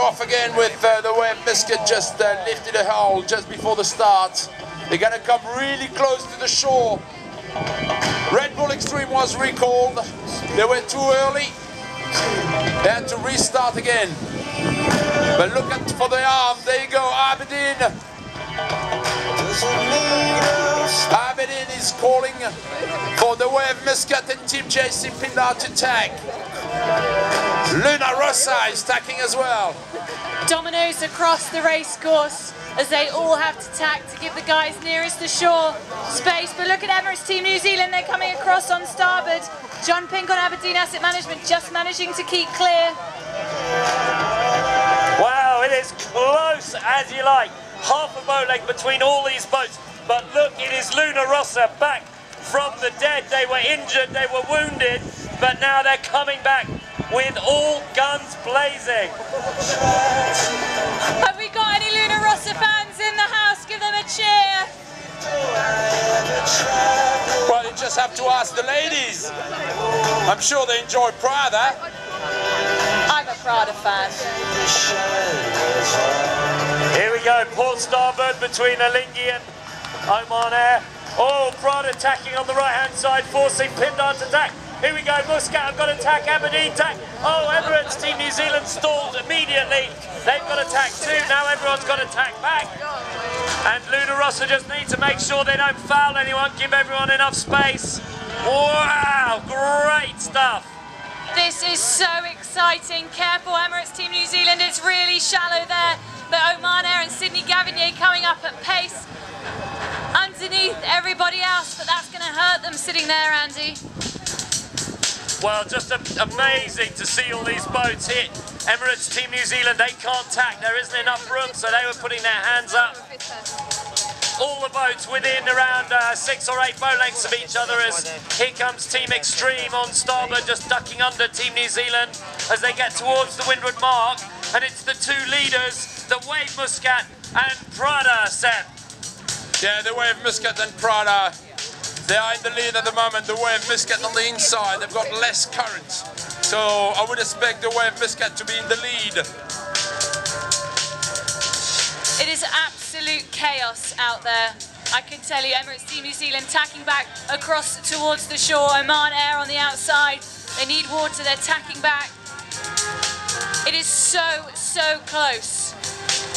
off again with the Wave Muscat just lifted a hull just before the start. They're gonna come really close to the shore. Red Bull Extreme was recalled. They were too early. They had to restart again. But look at for the arm. There you go, Aberdeen. Aberdeen is calling for the Wave Muscat and Team JC Pindar to tag. Luna Rossa is tacking as well. Dominoes across the race course as they all have to tack to give the guys nearest the shore space. But look at Emirates Team New Zealand, they're coming across on starboard. John Pink on Aberdeen Asset Management just managing to keep clear. Wow, it is close as you like. Half a boat length between all these boats. But look, it is Luna Rossa back from the dead. They were injured, they were wounded, but now they're coming back with all guns blazing. Have we got any Luna Rossa fans in the house? Give them a cheer. Well, you just have to ask the ladies. I'm sure they enjoy Prada. I'm a Prada fan. Here we go, port starboard between Alinghi and Oman Air. Oh, Prada tacking on the right-hand side, forcing Pindar to tack. Here we go, Muscat have got to tack, Aberdeen tack. Oh, Emirates Team New Zealand stalled immediately. They've got to tack too, now everyone's got to tack back. And Luna Rossa just need to make sure they don't foul anyone, give everyone enough space. Wow, great stuff. This is so exciting. Careful, Emirates Team New Zealand, it's really shallow there. But Oman Air and Sydney Gavinier coming up at pace underneath everybody else, but that's going to hurt them sitting there, Andy. Well, just amazing to see all these boats hit. Emirates Team New Zealand, they can't tack, there isn't enough room, so they were putting their hands up. All the boats within around 6 or 8 boat lengths of each other as here comes Team Extreme on starboard, just ducking under Team New Zealand as they get towards the windward mark. And it's the two leaders, the Wave Muscat and Prada, Seb. Yeah, the Wave Muscat and Prada, they are in the lead at the moment. The Wave Muscat on the inside, they've got less current. So I would expect the Wave Muscat to be in the lead. It is absolute chaos out there. I can tell you, Emirates Team New Zealand tacking back across towards the shore. Oman Air on the outside. They need water, they're tacking back. It is so, so close.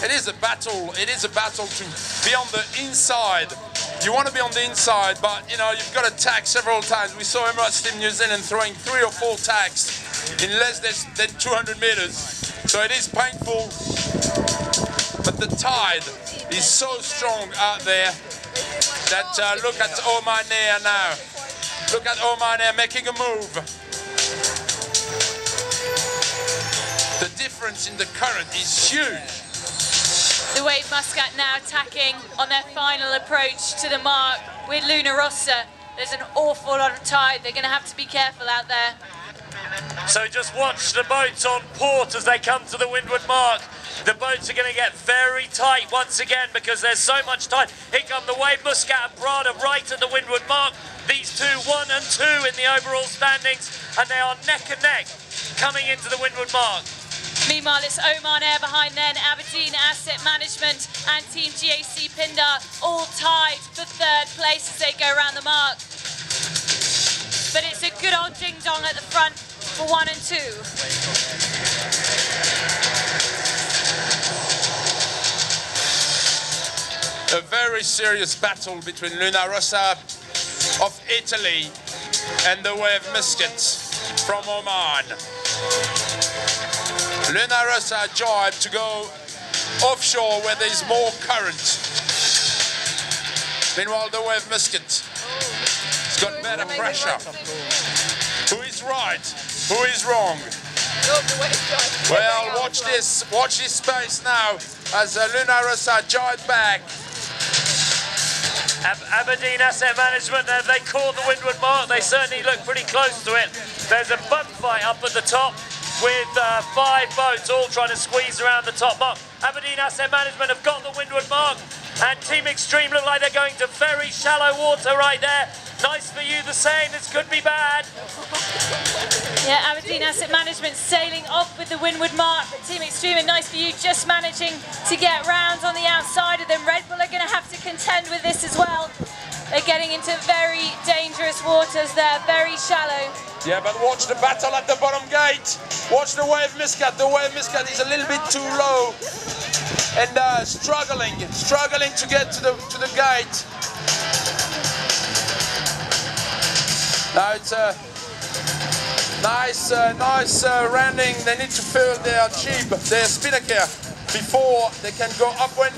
It is a battle. It is a battle to be on the inside. You want to be on the inside, but you know, you've got to tack several times. We saw Emirates Team New Zealand throwing 3 or 4 tacks in less than 200 meters. So it is painful, but the tide is so strong out there that look at Oman Air now. Look at Oman Air making a move. The difference in the current is huge. The Wave Muscat now tacking on their final approach to the mark with Luna Rossa. There's an awful lot of tide. They're going to have to be careful out there. So just watch the boats on port as they come to the windward mark. The boats are going to get very tight once again because there's so much tide. Here come the Wave Muscat and Prada right at the windward mark. These two, 1 and 2 in the overall standings, and they are neck and neck coming into the windward mark. Meanwhile, it's Oman Air behind then, Aberdeen Asset Management and Team GAC Pindar all tied for 3rd place as they go around the mark. But it's a good old ding-dong at the front for 1 and 2. A very serious battle between Luna Rossa of Italy and the Wave Muscat from Oman. Luna Rossa jibed to go offshore where there's more current. Meanwhile, the Wave Muscat has got better pressure. Who is right? Who is wrong? Well, watch this space now as Luna Rossa jibed back. Aberdeen Asset Management, they caught the windward mark. They certainly look pretty close to it. There's a bun fight up at the top with 5 boats all trying to squeeze around the top mark. Aberdeen Asset Management have got the windward mark. And Team Extreme look like they're going to very shallow water right there. Nice for you, the same. This could be bad. Yeah, Aberdeen Asset Management sailing off with the windward mark. Team Extreme, and nice for you, just managing to get round on the outside of them. Red Bull are going to have to contend with this as well. They're getting into very dangerous waters there, very shallow. Yeah, but watch the battle at the bottom gate. Watch the Wave Muscat. The Wave Muscat is a little bit too low and struggling to get to the gate. Now it's a nice landing. They need to fill their jib, their spinnaker, before they can go upwind.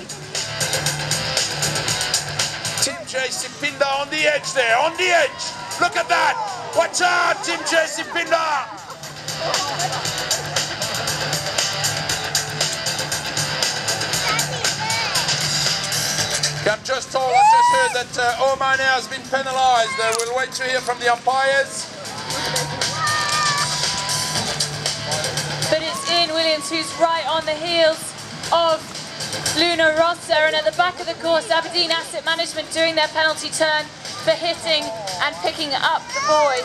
Team JC Pindar on the edge there, on the edge. Look at that. Watch out, Team JC Pindar. I just heard that Oman Air has been penalised. We'll wait to hear from the umpires. But it's Ian Williams who's right on the heels of Luna Rossa, and at the back of the course, Aberdeen Asset Management doing their penalty turn for hitting and picking up the buoy.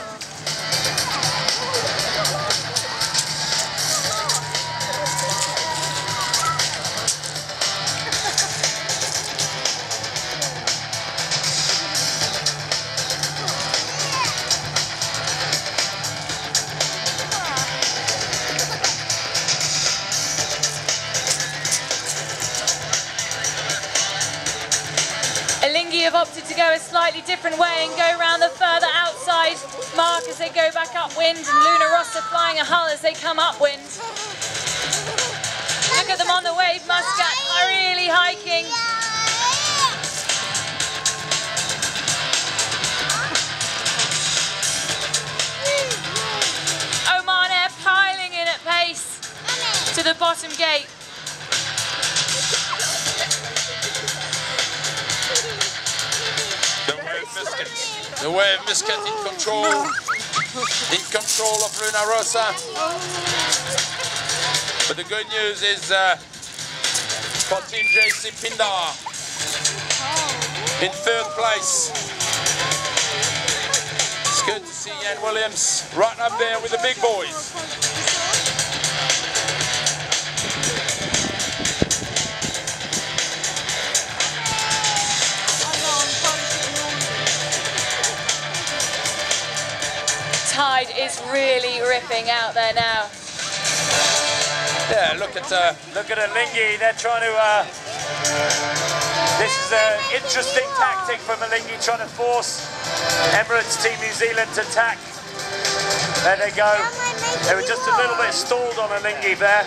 Have opted to go a slightly different way and go around the further outside mark as they go back upwind, and Luna Rossa flying a hull as they come upwind. Look at them on the Wave Muscat, really hiking. Oman Air piling in at pace to the bottom gate. The Wave Muscat in control of Luna Rossa. But the good news is for Team JC Pindar in third place. It's good to see Ian Williams right up there with the big boys. Tide is really ripping out there now. Yeah, look at Alinghi. They're trying to. This is an interesting tactic from Alinghi, trying to force Emirates Team New Zealand to tack. There they go. They were just a little bit stalled on Alinghi there,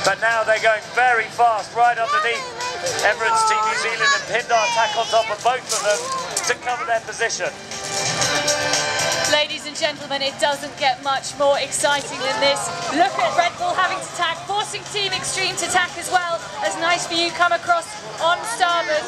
but now they're going very fast right underneath Emirates Team New Zealand, and Pindar tack on top of both of them to cover their position. Ladies and gentlemen, it doesn't get much more exciting than this. Look at Red Bull having to tack, forcing Team Extreme to tack as well, as Nice for You come across on starboard.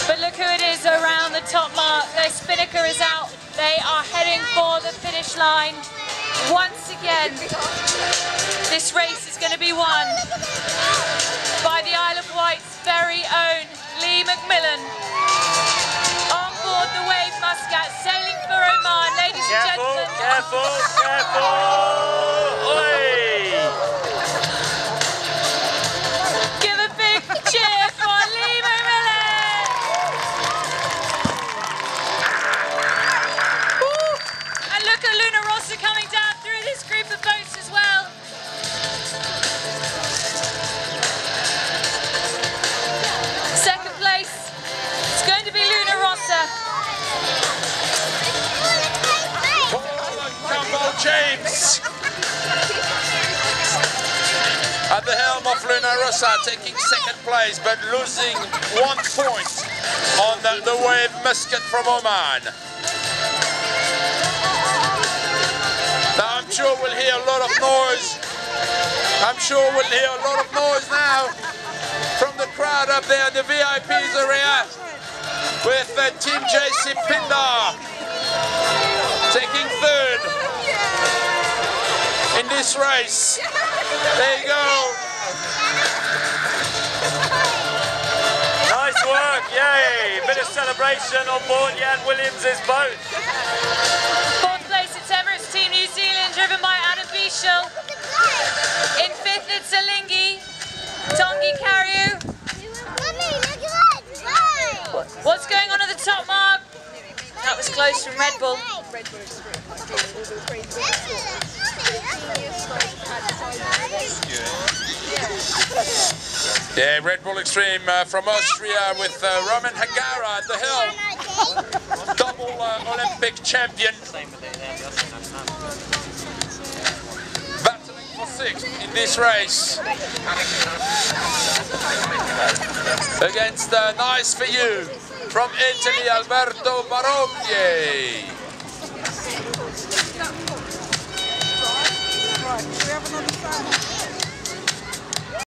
But look who it is around the top mark. Their spinnaker is out. They are heading for the finish line. Once again, this race is going to be won by the Isle of Wight's very own Leigh McMillan on board the Wave Muscat, sailing for Oman. Ladies and gentlemen. Careful, careful! Oi! Give a big cheer for Leigh McMillan! And look at Luna Rossa coming down through this group of boats as well. Second place, it's going to be Luna Rossa. Campbell James at the helm of Luna Rossa, taking second place but losing 1 point on the Wave Muscat from Oman. Now I'm sure we'll hear a lot of noise. I'm sure we'll hear a lot of noise now from the crowd up there in the VIP's area with Team JC Pindar this race. There you go. Nice work, yay! Bit of celebration on board Jan Williams' boat. Fourth place, it's Emirates Team New Zealand, driven by Adam Bieshel. In fifth, it's Alingi. Tongi Karyu. What's going on at the top, Mark? That was close from Red Bull. Yeah, Red Bull Extreme from Austria with Roman Hagara at the helm. Double Olympic champion. Battling for sixth in this race. Against Nice for You from Italy, Alberto Barocchi. Right, do we have another fan?